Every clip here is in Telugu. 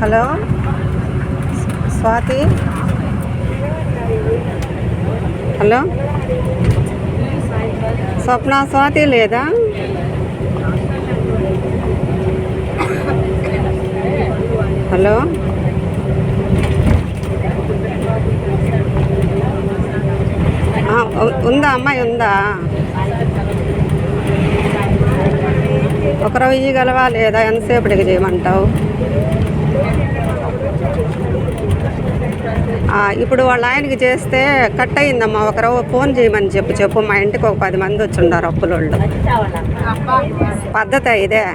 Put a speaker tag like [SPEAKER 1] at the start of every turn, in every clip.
[SPEAKER 1] హలో స్వాతి, హలో స్వప్న, స్వాతి లేదా? హలో ఉందా అమ్మాయి ఉందా? ఒకరో ఇయ్యగలవా లేదా? ఎంతసేపటికి చేయమంటావు? ఇప్పుడు వాళ్ళ ఆయనకి చేస్తే కట్ అయిందమ్మా. ఒకరో ఫోన్ చేయమని చెప్పు. మా ఇంటికి ఒక 10 మంది వచ్చి ఉన్నారు అప్పులోళ్ళు. పద్ధతి ఇదే?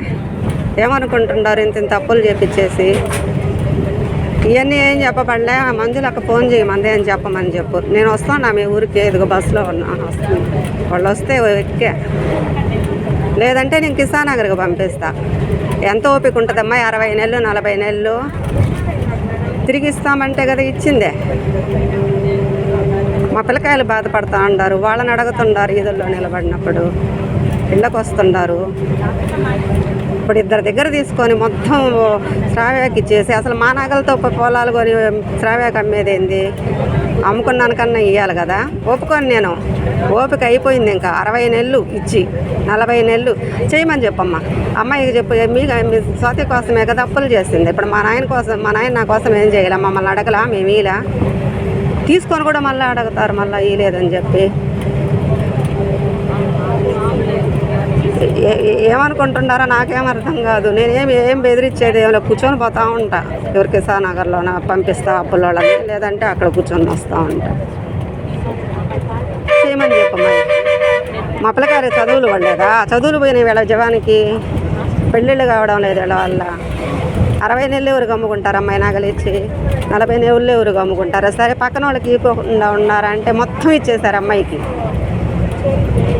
[SPEAKER 1] ఏమనుకుంటున్నారు ఇంత అప్పులు చేపించేసి? ఇవన్నీ ఏం చెప్పబడలే. మంజులకు ఫోన్ చేయమంది అని చెప్పమని చెప్పు. నేను వస్తాను మీ ఊరికి. ఎదుగు బస్సులో ఉన్నా, వస్తుంది. వాళ్ళు వస్తే ఎక్కే, లేదంటే నేను కిసానగర్కి పంపిస్తా. ఎంత ఓపిక ఉంటుందమ్మా? 60 నెలలు 40 నెలలు తిరిగి ఇస్తామంటే కదా ఇచ్చిందే. మా పిల్లకాయలు బాధపడుతూ ఉంటారు. వాళ్ళని అడుగుతుండారు ఈదుల్లో నిలబడినప్పుడు. ఇళ్ళకు వస్తుండారు. ఇప్పుడు ఇద్దరి దగ్గర తీసుకొని మొత్తం శ్రావ్యాకి ఇచ్చేసి, అసలు మా నగలతో పొలాలు కొని శ్రావ్యాకి అమ్మేదేంది? అమ్ముకున్నాను కన్నా ఇవ్వాలి కదా. ఒప్పుకొని నేను ఓపిక అయిపోయింది. ఇంకా 60 నెలలు ఇచ్చి 40 నెలలు చేయమని చెప్పమ్మా. అమ్మాయికి చెప్పు. మీ స్వాతి కోసమే కదా అప్పులు చేసింది. ఇప్పుడు మా నాయన నా కోసం ఏం చేయాలి? మమ్మల్ని అడగలా? మేము ఇలా తీసుకొని కూడా మళ్ళీ అడుగుతారు, మళ్ళీ ఇవ్వలేదని చెప్పి. ఏమనుకుంటున్నారో నాకేం అర్థం కాదు. ఏం బెదిరించేది ఏమైనా కూర్చొని పోతూ ఉంటా. ఎవరికి కిసానగర్లో పంపిస్తా అప్పుల వాళ్ళని, లేదంటే అక్కడ కూర్చొని వస్తూ ఉంటా. చేయమని చెప్పమ్మా. మా పిల్లకాయలు చదువులు పడలేదా? చదువులు పోయినాయి వీళ్ళ జవానికి. పెళ్ళిళ్ళు కావడం లేదు వీళ్ళ వల్ల. 60 నెలలు ఎవరు గమ్ముకుంటారు అమ్మాయి నగలు ఇచ్చి? 40 నెలలు ఎవరు గమ్ముకుంటారు? సరే పక్కన వాళ్ళకి ఇవ్వకుండా ఉన్నారంటే మొత్తం ఇచ్చేశారు అమ్మాయికి.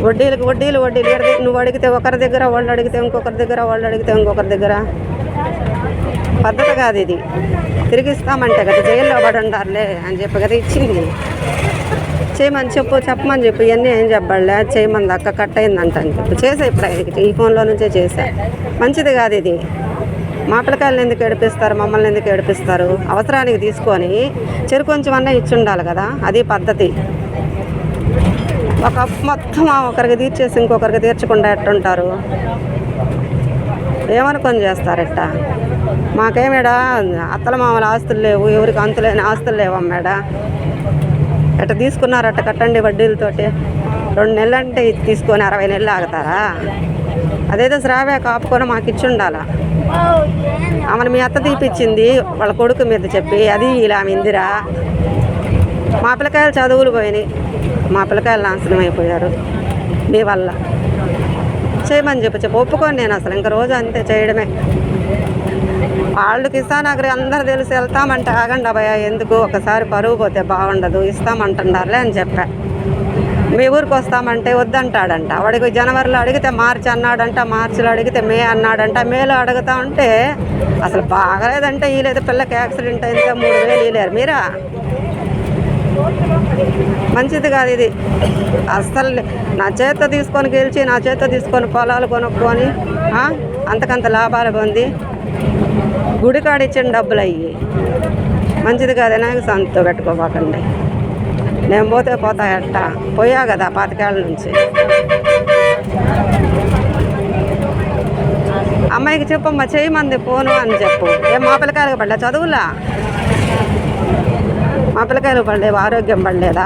[SPEAKER 1] వడ్డీలు నువ్వు అడిగితే ఒకరి దగ్గర, వాళ్ళు అడిగితే ఇంకొకరి దగ్గర, వాళ్ళు అడిగితే ఇంకొకరి దగ్గర. పద్ధతి కాదు ఇది. తిరిగిస్తామంటే కదా జైల్లో పడి ఉండారులే అని చెప్పి కదా ఇచ్చింది. చేయమని చెప్పమని చెప్పు. ఇవన్నీ ఏం చెప్పాలే? చేయమంది అక్క, కట్ అయిందంట అని చెప్పి చేసా. ఇప్పుడు ఈ ఫోన్లో నుంచే చేశా. మంచిది కాదు ఇది. మా పిల్లకాయలను ఎందుకు ఏడిపిస్తారు? మమ్మల్ని ఎందుకు ఏడిపిస్తారు? అవసరానికి తీసుకొని కొంచెం అన్నా ఇచ్చి ఉండాలి కదా. అది పద్ధతి. ఒక మొత్తం ఒకరికి తీర్చేసి ఇంకొకరికి తీర్చకుండా ఎట్టుంటారు? ఏమనుకొని చేస్తారట? మాకేమేడా అత్తల మామూలు ఆస్తులు లేవు, ఎవరికి అంతులేని ఆస్తులు లేవమ్మేడా. ఎట్ట తీసుకున్నారట కట్టండి వడ్డీలతోటి. 2 నెలలు అంటే తీసుకొని 60 నెలలు ఆగుతారా? అదేదో శ్రావ్య కాపుకొని మాకు ఇచ్చి ఉండాలా. ఆమెను మీ అత్త తీపిచ్చింది వాళ్ళ కొడుకు మీద చెప్పి, అది ఇలా ఇందిరా. మా పిల్లకాయలు చదువులు పోయినాయి. మా పిల్లకాయలు నాశనం అయిపోయారు మీ వల్ల. చేయమని చెప్పు. ఒప్పుకొని నేను అసలు ఇంక రోజు అంతే చేయడమే. వాళ్ళు కిసానగర్ అందరు తెలిసి వెళ్తామంటే ఆగండి అబ్బాయ, ఎందుకు ఒకసారి పరువు పోతే బాగుండదు, ఇస్తామంటున్నారులే అని చెప్పా. మీ ఊరికి వస్తామంటే వద్దంటాడంట. వాడికి జనవరిలో అడిగితే మార్చి అన్నాడంట, మార్చిలో అడిగితే మే అన్నాడంట, మేలో అడుగుతా ఉంటే అసలు బాగలేదంటే వీలేదు. పిల్లకి యాక్సిడెంట్ అయితే 3,000 ఇవ్వలేరు మీరా? మంచిది కాదు ఇది అస్సలు. నా చేత తీసుకొని గెలిచి, నా చేత తీసుకొని పొలాలు కొనుక్కొని అంతకంత లాభాలు పొంది గుడికాడిచ్చిన డబ్బులు అయ్యి మంచిది కాదనే సంతో పెట్టుకోబాకండి. నేను పోతాయట. పోయా కదా 25 ఏళ్ళ నుంచి. అమ్మాయికి చెప్పమ్మా, చేయమంది ఫోను అని చెప్పు. మా పిల్లకాయలకు పడలే చదువులా? మా పిల్లకాయలు పడలేవు, ఆరోగ్యం పడలేదా?